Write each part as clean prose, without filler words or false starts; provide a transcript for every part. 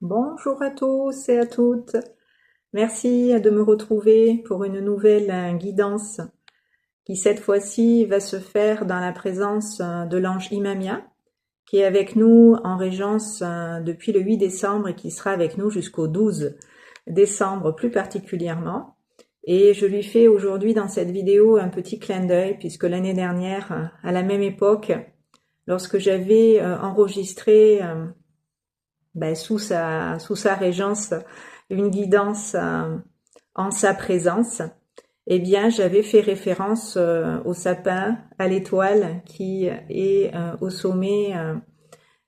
Bonjour à tous et à toutes. Merci de me retrouver pour une nouvelle guidance qui cette fois-ci va se faire dans la présence de l'ange Imamia qui est avec nous en régence depuis le 8 décembre et qui sera avec nous jusqu'au 12 décembre plus particulièrement. Et je lui fais aujourd'hui dans cette vidéo un petit clin d'œil puisque l'année dernière, à la même époque, lorsque j'avais enregistré sous sa régence une guidance en sa présence, eh bien j'avais fait référence au sapin, à l'étoile qui est au sommet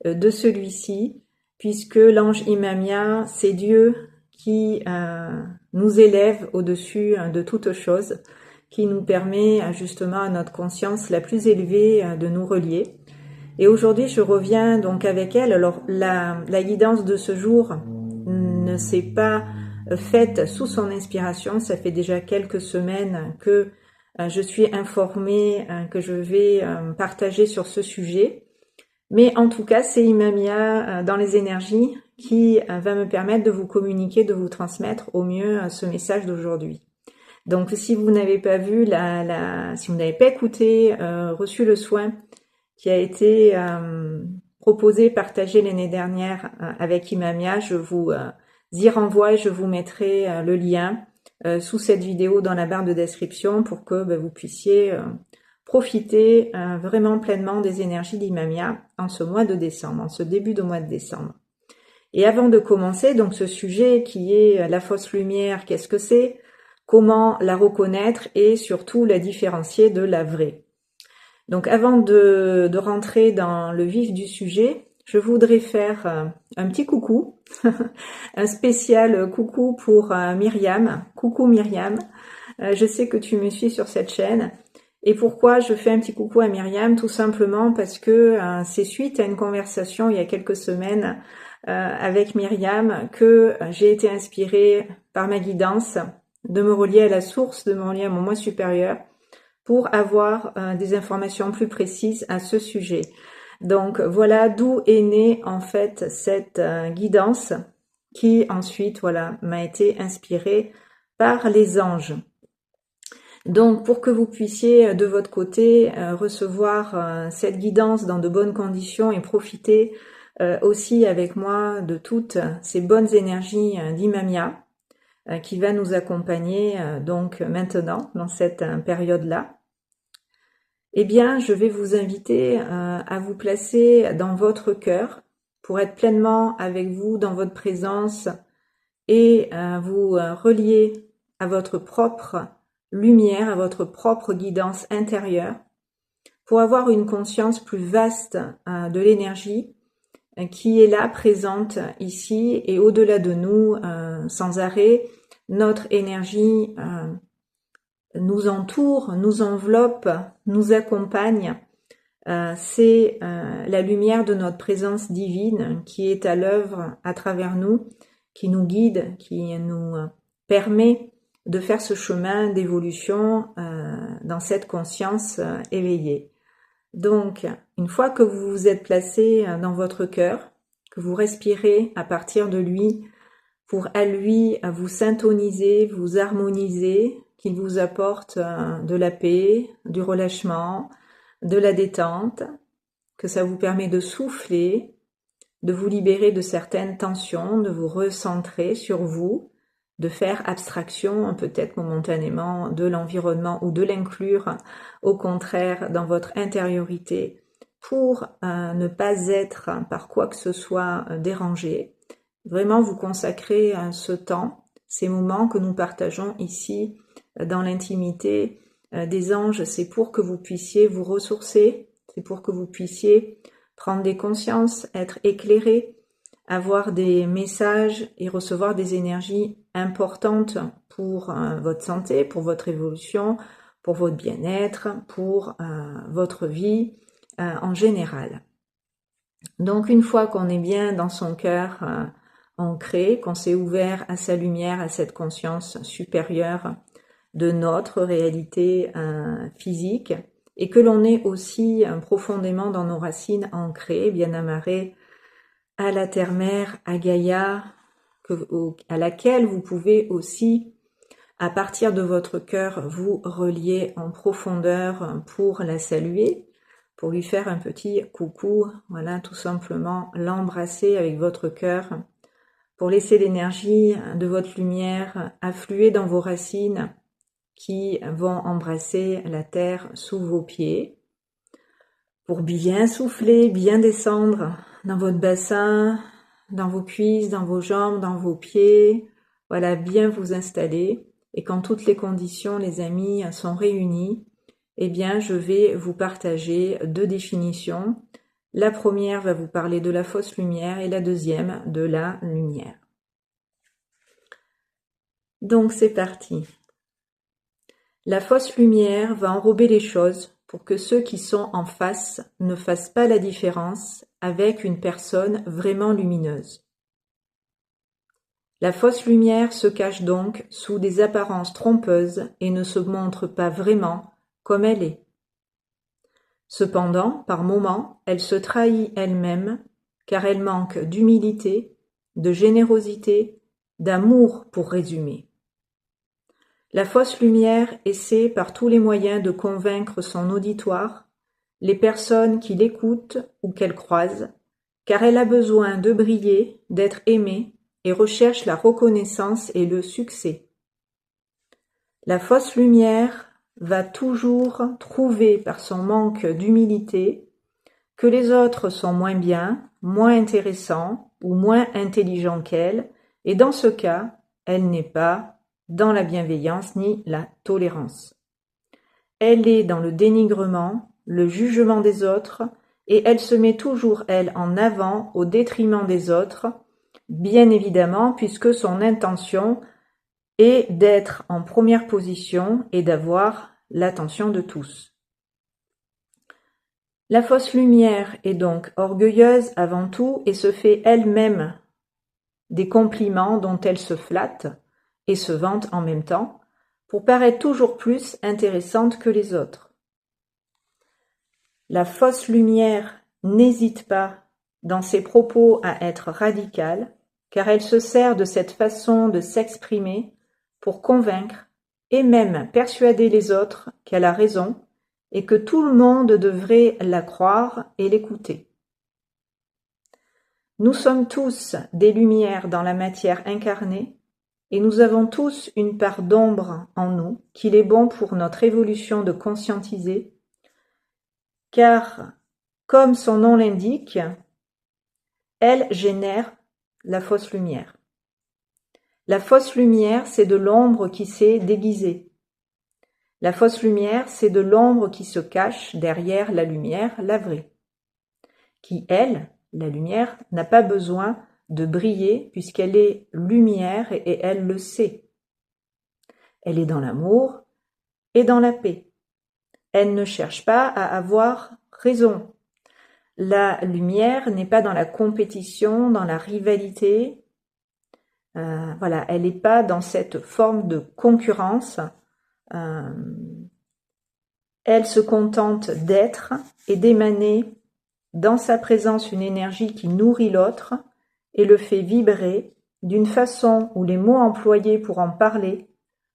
de celui-ci, puisque l'ange Imamia, c'est Dieu qui nous élève au-dessus de toute chose, qui nous permet justement à notre conscience la plus élevée de nous relier. Et aujourd'hui, je reviens donc avec elle. Alors, la guidance de ce jour ne s'est pas faite sous son inspiration. Ça fait déjà quelques semaines que je suis informée que je vais partager sur ce sujet. Mais en tout cas, c'est Imamia dans les énergies qui va me permettre de vous communiquer, de vous transmettre au mieux ce message d'aujourd'hui. Donc, si vous n'avez pas vu, si vous n'avez pas écouté, reçu le soin qui a été proposé, partagé l'année dernière avec Imamia, je vous y renvoie et je vous mettrai le lien sous cette vidéo dans la barre de description pour que vous puissiez profiter vraiment pleinement des énergies d'Imamia en ce mois de décembre, en ce début de mois de décembre. Et avant de commencer, donc ce sujet qui est la fausse lumière, qu'est-ce que c'est? Comment la reconnaître et surtout la différencier de la vraie? Donc avant de rentrer dans le vif du sujet, je voudrais faire un petit coucou, un spécial coucou pour Myriam. Coucou Myriam, je sais que tu me suis sur cette chaîne. Et pourquoi je fais un petit coucou à Myriam? Tout simplement parce que c'est suite à une conversation il y a quelques semaines avec Myriam que j'ai été inspirée par ma guidance de me relier à la source, de me relier à mon moi supérieur pour avoir des informations plus précises à ce sujet. Donc voilà d'où est née en fait cette guidance qui ensuite m'a été inspirée par les anges. Donc pour que vous puissiez de votre côté recevoir cette guidance dans de bonnes conditions et profiter aussi avec moi de toutes ces bonnes énergies d'Imamia qui va nous accompagner donc maintenant dans cette période-là, eh bien, je vais vous inviter à vous placer dans votre cœur pour être pleinement avec vous dans votre présence et vous relier à votre propre lumière, à votre propre guidance intérieure pour avoir une conscience plus vaste de l'énergie qui est là, présente ici et au-delà de nous sans arrêt. Notre énergie nous entoure, nous enveloppe, nous accompagne. C'est la lumière de notre présence divine qui est à l'œuvre à travers nous, qui nous guide, qui nous permet de faire ce chemin d'évolution dans cette conscience éveillée. Donc, une fois que vous vous êtes placé dans votre cœur, que vous respirez à partir de lui, pour à lui vous syntoniser, vous harmoniser, qu'il vous apporte de la paix, du relâchement, de la détente, que ça vous permet de souffler, de vous libérer de certaines tensions, de vous recentrer sur vous, de faire abstraction peut-être momentanément de l'environnement ou de l'inclure au contraire dans votre intériorité pour ne pas être par quoi que ce soit dérangé. Vraiment vous consacrer ce temps, ces moments que nous partageons ici dans l'intimité des anges, c'est pour que vous puissiez vous ressourcer, c'est pour que vous puissiez prendre des consciences, être éclairé, avoir des messages et recevoir des énergies importantes pour votre santé, pour votre évolution, pour votre bien-être, pour votre vie en général. Donc une fois qu'on est bien dans son cœur ancré, qu'on s'est ouvert à sa lumière, à cette conscience supérieure de notre réalité physique, et que l'on est aussi profondément dans nos racines ancrées, bien amarrées à la terre-mère, à Gaïa, à laquelle vous pouvez aussi, à partir de votre cœur, vous relier en profondeur pour la saluer, pour lui faire un petit coucou, voilà, tout simplement l'embrasser avec votre cœur, pour laisser l'énergie de votre lumière affluer dans vos racines qui vont embrasser la terre sous vos pieds, pour bien souffler, bien descendre dans votre bassin, dans vos cuisses, dans vos jambes, dans vos pieds, voilà, bien vous installer. Et quand toutes les conditions, les amis, sont réunies, eh bien, je vais vous partager 2 définitions. La première va vous parler de la fausse lumière et la deuxième de la lumière. Donc, c'est parti. La fausse lumière va enrober les choses pour que ceux qui sont en face ne fassent pas la différence avec une personne vraiment lumineuse. La fausse lumière se cache donc sous des apparences trompeuses et ne se montre pas vraiment comme elle est. Cependant, par moments, elle se trahit elle-même car elle manque d'humilité, de générosité, d'amour pour résumer. La fausse lumière essaie par tous les moyens de convaincre son auditoire, les personnes qui l'écoutent ou qu'elle croise, car elle a besoin de briller, d'être aimée et recherche la reconnaissance et le succès. La fausse lumière va toujours trouver par son manque d'humilité que les autres sont moins bien, moins intéressants ou moins intelligents qu'elle, et dans ce cas, elle n'est pas dans la bienveillance ni la tolérance. Elle est dans le dénigrement, le jugement des autres, et elle se met toujours, elle, en avant au détriment des autres, bien évidemment, puisque son intention est d'être en première position et d'avoir l'attention de tous. La fausse lumière est donc orgueilleuse avant tout et se fait elle-même des compliments dont elle se flatte et se vante en même temps, pour paraître toujours plus intéressante que les autres. La fausse lumière n'hésite pas dans ses propos à être radicale, car elle se sert de cette façon de s'exprimer pour convaincre et même persuader les autres qu'elle a raison et que tout le monde devrait la croire et l'écouter. Nous sommes tous des lumières dans la matière incarnée, et nous avons tous une part d'ombre en nous qu'il est bon pour notre évolution de conscientiser, car, comme son nom l'indique, elle génère la fausse lumière. La fausse lumière, c'est de l'ombre qui s'est déguisée. La fausse lumière, c'est de l'ombre qui se cache derrière la lumière, la vraie, qui, elle, la lumière, n'a pas besoin de briller puisqu'elle est lumière et elle le sait. Elle est dans l'amour et dans la paix. Elle ne cherche pas à avoir raison. La lumière n'est pas dans la compétition, dans la rivalité. Voilà, elle n'est pas dans cette forme de concurrence. Elle se contente d'être et d'émaner dans sa présence une énergie qui nourrit l'autre et le fait vibrer d'une façon où les mots employés pour en parler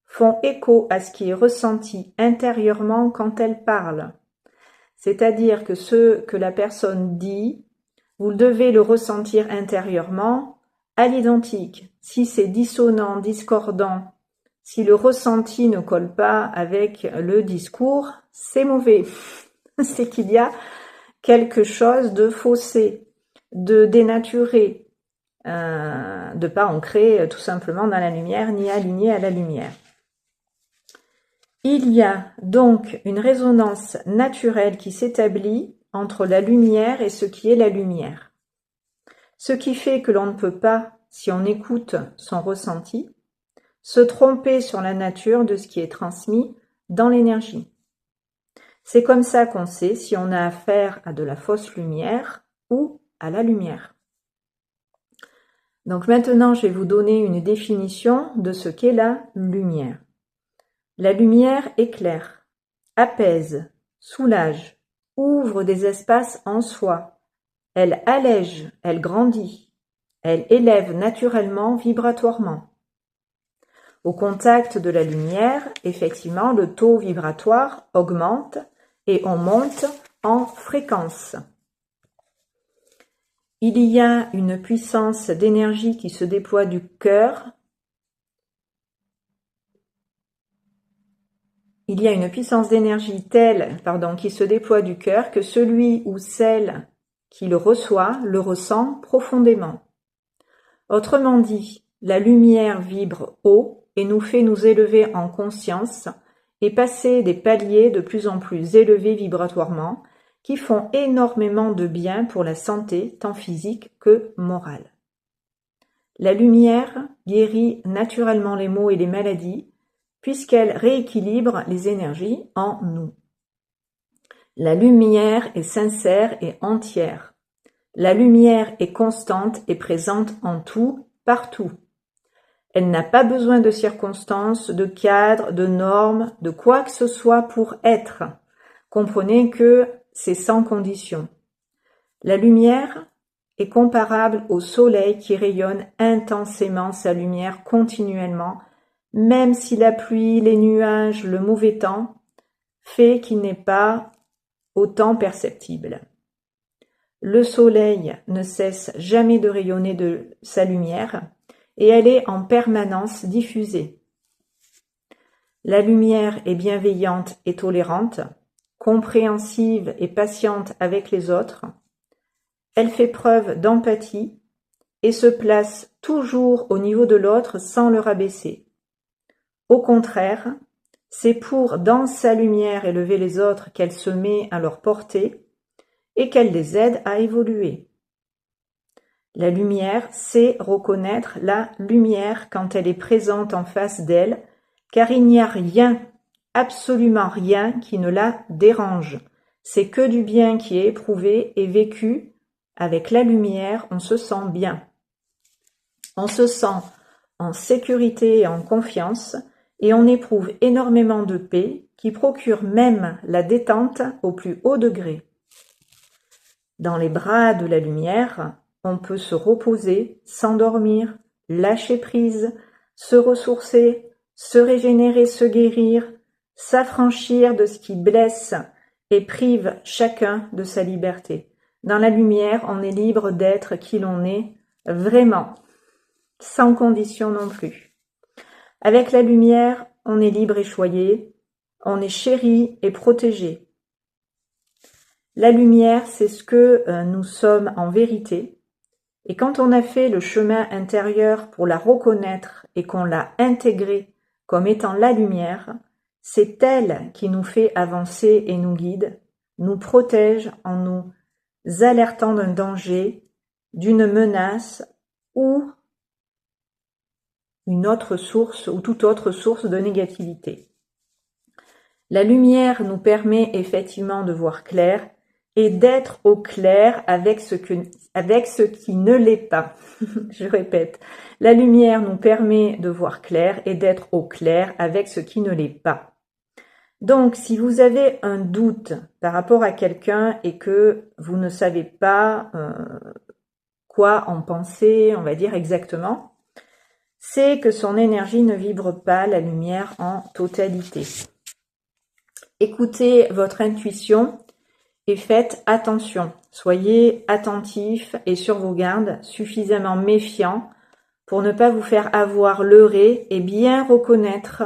font écho à ce qui est ressenti intérieurement quand elle parle. C'est-à-dire que ce que la personne dit, vous devez le ressentir intérieurement à l'identique. Si c'est dissonant, discordant, si le ressenti ne colle pas avec le discours, c'est mauvais. C'est qu'il y a quelque chose de faussé, de dénaturé, de pas ancré tout simplement dans la lumière ni aligné à la lumière. Il y a donc une résonance naturelle qui s'établit entre la lumière et ce qui est la lumière. Ce qui fait que l'on ne peut pas, si on écoute son ressenti, se tromper sur la nature de ce qui est transmis dans l'énergie. C'est comme ça qu'on sait si on a affaire à de la fausse lumière ou à la lumière. Donc maintenant, je vais vous donner une définition de ce qu'est la lumière. La lumière éclaire, apaise, soulage, ouvre des espaces en soi, Elle allège, elle grandit, elle élève naturellement, vibratoirement. Au contact de la lumière, effectivement, le taux vibratoire augmente et on monte en fréquence. Il y a une puissance d'énergie qui se déploie du cœur. Il y a une puissance d'énergie telle, qui se déploie du cœur que celui ou celle qui le reçoit le ressent profondément. Autrement dit, la lumière vibre haut et nous fait nous élever en conscience et passer des paliers de plus en plus élevés vibratoirement qui font énormément de bien pour la santé tant physique que morale. La lumière guérit naturellement les maux et les maladies puisqu'elle rééquilibre les énergies en nous. La lumière est sincère et entière. La lumière est constante et présente en tout, partout. Elle n'a pas besoin de circonstances, de cadres, de normes, de quoi que ce soit pour être. Comprenez que c'est sans condition. La lumière est comparable au soleil qui rayonne intensément sa lumière continuellement, même si la pluie, les nuages, le mauvais temps fait qu'il n'est pas autant perceptible. Le soleil ne cesse jamais de rayonner de sa lumière et elle est en permanence diffusée. La lumière est bienveillante et tolérante, compréhensive et patiente avec les autres. Elle fait preuve d'empathie et se place toujours au niveau de l'autre sans le rabaisser. Au contraire, c'est pour, dans sa lumière, élever les autres qu'elle se met à leur portée et qu'elle les aide à évoluer. La lumière sait reconnaître la lumière quand elle est présente en face d'elle, car il n'y a rien, absolument rien qui ne la dérange. C'est que du bien qui est éprouvé et vécu. Avec la lumière, on se sent bien. On se sent en sécurité et en confiance, et on éprouve énormément de paix qui procure même la détente au plus haut degré. Dans les bras de la lumière, on peut se reposer, s'endormir, lâcher prise, se ressourcer, se régénérer, se guérir, s'affranchir de ce qui blesse et prive chacun de sa liberté. Dans la lumière, on est libre d'être qui l'on est, vraiment, sans condition non plus. Avec la lumière, on est libre et choyé, on est chéri et protégé. La lumière, c'est ce que nous sommes en vérité. Et quand on a fait le chemin intérieur pour la reconnaître et qu'on l'a intégrée comme étant la lumière, c'est elle qui nous fait avancer et nous guide, nous protège en nous alertant d'un danger, d'une menace ou une autre source ou toute autre source de négativité. La lumière nous permet effectivement de voir clair et d'être au clair avec ce qui ne l'est pas. Je répète, la lumière nous permet de voir clair et d'être au clair avec ce qui ne l'est pas. Donc, si vous avez un doute par rapport à quelqu'un et que vous ne savez pas quoi en penser, on va dire exactement, c'est que son énergie ne vibre pas la lumière en totalité. Écoutez votre intuition et faites attention. Soyez attentifs et sur vos gardes, suffisamment méfiants pour ne pas vous faire avoir, leurrer et bien reconnaître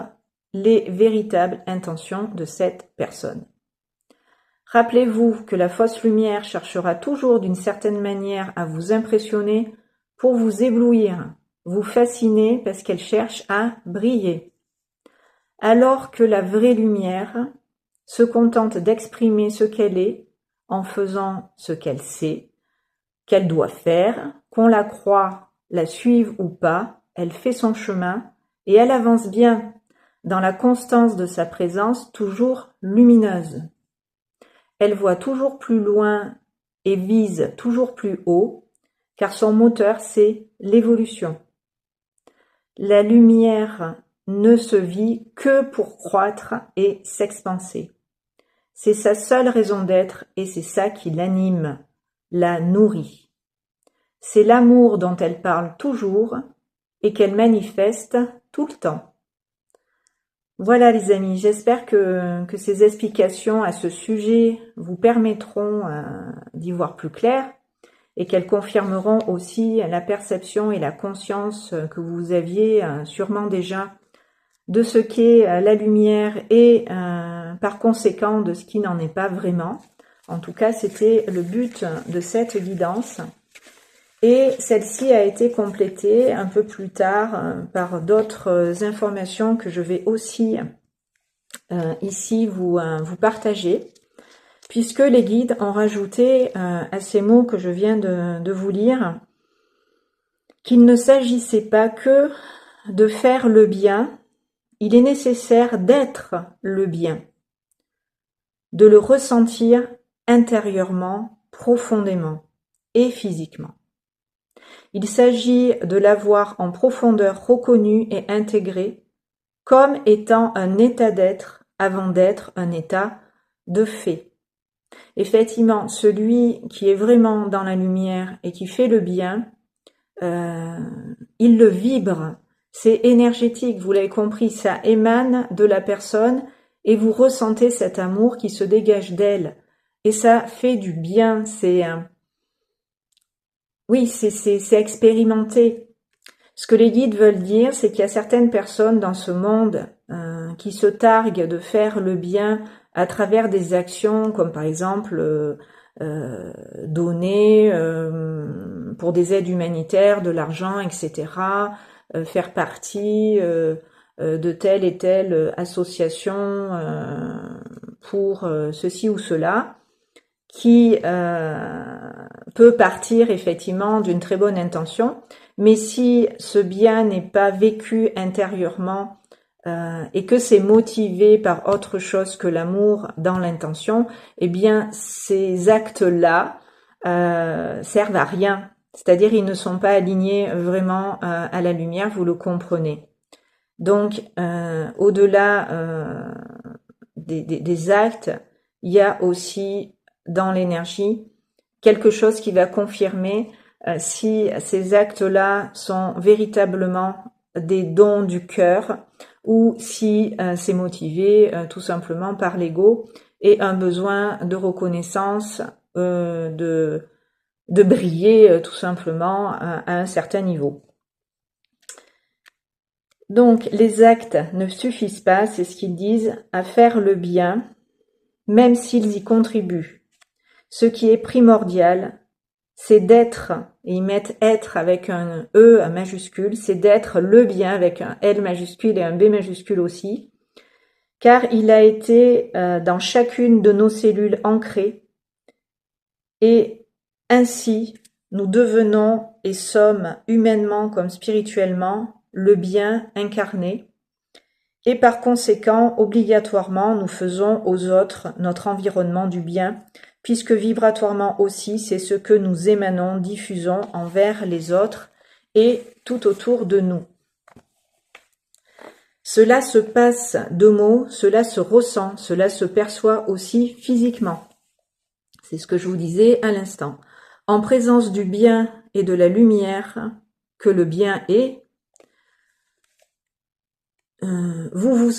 les véritables intentions de cette personne. Rappelez-vous que la fausse lumière cherchera toujours d'une certaine manière à vous impressionner pour vous éblouir, vous fasciner parce qu'elle cherche à briller. Alors que la vraie lumière se contente d'exprimer ce qu'elle est en faisant ce qu'elle sait, qu'elle doit faire, qu'on la croie, la suive ou pas, elle fait son chemin et elle avance bien dans la constance de sa présence toujours lumineuse. Elle voit toujours plus loin et vise toujours plus haut, car son moteur c'est l'évolution. La lumière ne se vit que pour croître et s'expanser. C'est sa seule raison d'être et c'est ça qui l'anime. la nourrit. C'est l'amour dont elle parle toujours et qu'elle manifeste tout le temps. Voilà les amis, j'espère que ces explications à ce sujet vous permettront d'y voir plus clair et qu'elles confirmeront aussi la perception et la conscience que vous aviez sûrement déjà de ce qu'est la lumière et par conséquent de ce qui n'en est pas vraiment. En tout cas, c'était le but de cette guidance. Et celle-ci a été complétée un peu plus tard par d'autres informations que je vais aussi ici vous partager, puisque les guides ont rajouté à ces mots que je viens de vous lire qu'il ne s'agissait pas que de faire le bien, il est nécessaire d'être le bien, de le ressentir intérieurement, profondément et physiquement. Il s'agit de l'avoir en profondeur reconnu et intégré comme étant un état d'être avant d'être un état de fait. Effectivement, celui qui est vraiment dans la lumière et qui fait le bien, il le vibre, c'est énergétique, vous l'avez compris, ça émane de la personne et vous ressentez cet amour qui se dégage d'elle. Et ça fait du bien, oui, c'est expérimenté. Ce que les guides veulent dire, c'est qu'il y a certaines personnes dans ce monde qui se targuent de faire le bien à travers des actions comme par exemple donner pour des aides humanitaires de l'argent, etc., faire partie de telle et telle association pour ceci ou cela, qui peut partir effectivement d'une très bonne intention, mais si ce bien n'est pas vécu intérieurement et que c'est motivé par autre chose que l'amour dans l'intention, eh bien ces actes-là servent à rien. C'est-à-dire ils ne sont pas alignés vraiment à la lumière, vous le comprenez. Donc au-delà des actes, il y a aussi dans l'énergie quelque chose qui va confirmer si ces actes-là sont véritablement des dons du cœur ou si c'est motivé tout simplement par l'ego et un besoin de reconnaissance, de briller tout simplement à un certain niveau. Donc les actes ne suffisent pas, c'est ce qu'ils disent, à faire le bien, même s'ils y contribuent. Ce qui est primordial, c'est d'être, et ils mettent être avec un E majuscule, c'est d'être le bien avec un L majuscule et un B majuscule aussi, car il a été dans chacune de nos cellules ancré, et ainsi nous devenons et sommes humainement comme spirituellement le bien incarné, et par conséquent, obligatoirement, nous faisons aux autres notre environnement du bien, puisque vibratoirement aussi, c'est ce que nous émanons, diffusons envers les autres et tout autour de nous. Cela se passe de mots, cela se ressent, cela se perçoit aussi physiquement. C'est ce que je vous disais à l'instant. En présence du bien et de la lumière que le bien est, vous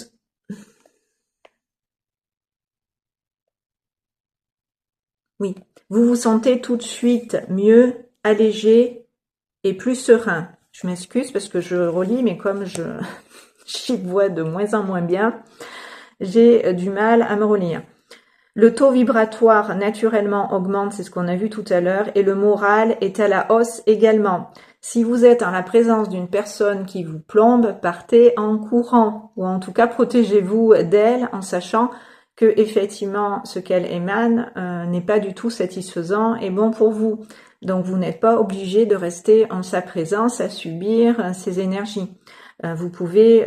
vous sentez tout de suite mieux, allégé et plus serein. Je m'excuse parce que je relis, mais comme j'y vois de moins en moins bien, j'ai du mal à me relire. Le taux vibratoire naturellement augmente, c'est ce qu'on a vu tout à l'heure, et le moral est à la hausse également. Si vous êtes en la présence d'une personne qui vous plombe, partez en courant, ou en tout cas protégez-vous d'elle en sachant que effectivement ce qu'elle émane n'est pas du tout satisfaisant et bon pour vous. Donc vous n'êtes pas obligé de rester en sa présence à subir ses énergies. Vous pouvez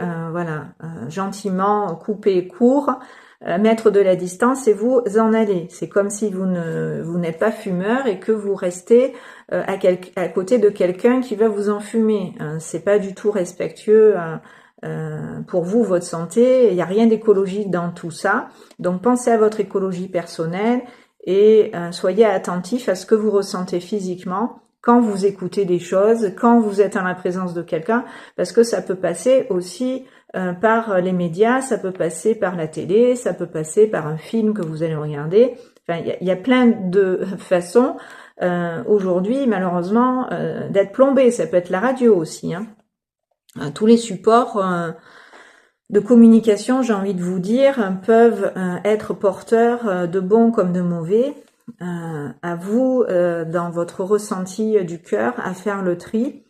gentiment couper court, mettre de la distance et vous en aller. C'est comme si vous n'êtes pas fumeur et que vous restez à côté de quelqu'un qui va vous enfumer. C'est pas du tout respectueux pour vous, votre santé. Il n'y a rien d'écologique dans tout ça. Donc pensez à votre écologie personnelle et soyez attentif à ce que vous ressentez physiquement quand vous écoutez des choses, quand vous êtes en la présence de quelqu'un, parce que ça peut passer aussi par les médias, ça peut passer par la télé, ça peut passer par un film que vous allez regarder. Enfin, il y a plein de façons aujourd'hui, malheureusement, d'être plombé. Ça peut être la radio aussi, hein. Tous les supports de communication, j'ai envie de vous dire, peuvent être porteurs de bons comme de mauvais. À vous, dans votre ressenti du cœur, à faire le tri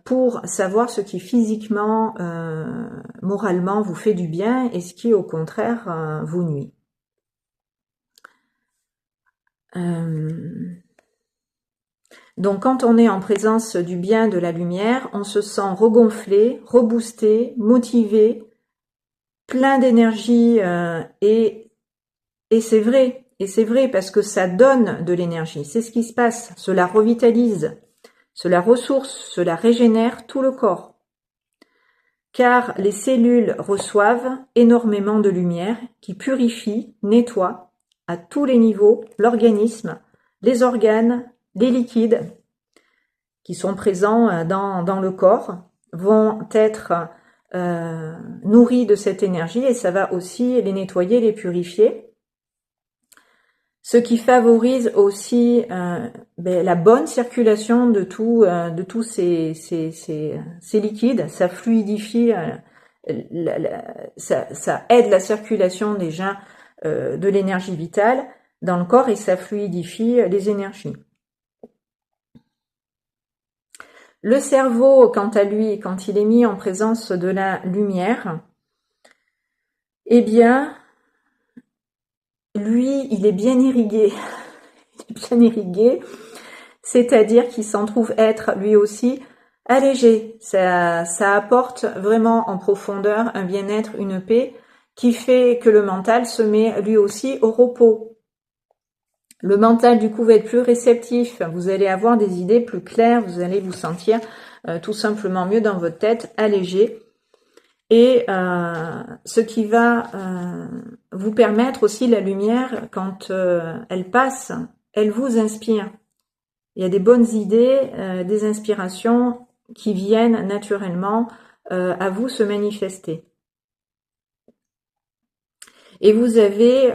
pour savoir ce qui physiquement, moralement vous fait du bien et ce qui au contraire vous nuit. Donc quand on est en présence du bien, de la lumière, on se sent regonflé, reboosté, motivé, plein d'énergie et c'est vrai. Et c'est vrai parce que ça donne de l'énergie. C'est ce qui se passe. Cela revitalise, cela ressource, cela régénère tout le corps. Car les cellules reçoivent énormément de lumière qui purifie, nettoie à tous les niveaux l'organisme, les organes, les liquides qui sont présents dans le corps vont être nourris de cette énergie et ça va aussi les nettoyer, les purifier. Ce qui favorise aussi la bonne circulation de tous ces liquides, ça fluidifie, ça aide la circulation déjà de l'énergie vitale dans le corps et ça fluidifie les énergies. Le cerveau, quant à lui, quand il est mis en présence de la lumière, eh bien, lui, il est bien irrigué. Il est bien irrigué, c'est-à-dire qu'il s'en trouve être lui aussi allégé. Ça apporte vraiment en profondeur un bien-être, une paix qui fait que le mental se met lui aussi au repos. Le mental du coup va être plus réceptif, vous allez avoir des idées plus claires, vous allez vous sentir tout simplement mieux dans votre tête, allégé. Et ce qui va vous permettre aussi, la lumière, quand elle passe, elle vous inspire. Il y a des bonnes idées, des inspirations qui viennent naturellement à vous se manifester. Et vous avez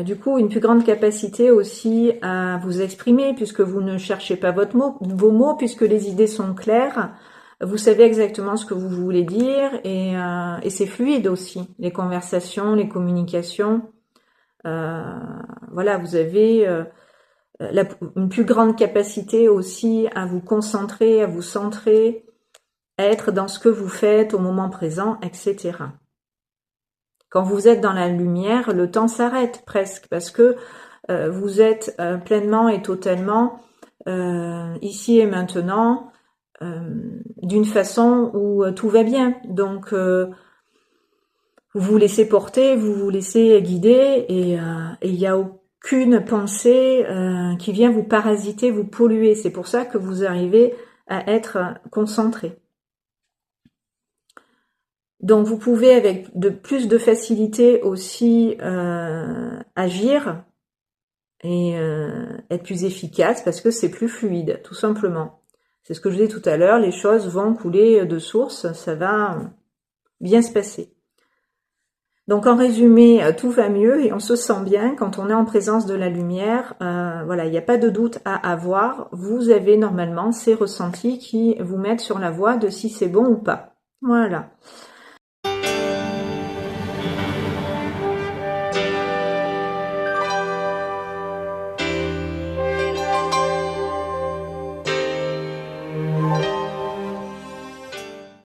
du coup une plus grande capacité aussi à vous exprimer puisque vous ne cherchez pas vos mots, puisque les idées sont claires. Vous savez exactement ce que vous voulez dire et c'est fluide aussi. Les conversations, les communications. Voilà, vous avez une plus grande capacité aussi à vous concentrer, à vous centrer, à être dans ce que vous faites au moment présent, etc. Quand vous êtes dans la lumière, le temps s'arrête presque parce que vous êtes pleinement et totalement ici et maintenant d'une façon où tout va bien. Donc vous vous laissez porter, vous vous laissez guider et il n'y a aucune pensée qui vient vous parasiter, vous polluer. C'est pour ça que vous arrivez à être concentré. Donc vous pouvez avec plus de facilité aussi agir et être plus efficace parce que c'est plus fluide, tout simplement. C'est ce que je disais tout à l'heure, les choses vont couler de source, ça va bien se passer. Donc en résumé, tout va mieux et on se sent bien quand on est en présence de la lumière. Voilà, il n'y a pas de doute à avoir. Vous avez normalement ces ressentis qui vous mettent sur la voie de si c'est bon ou pas. Voilà.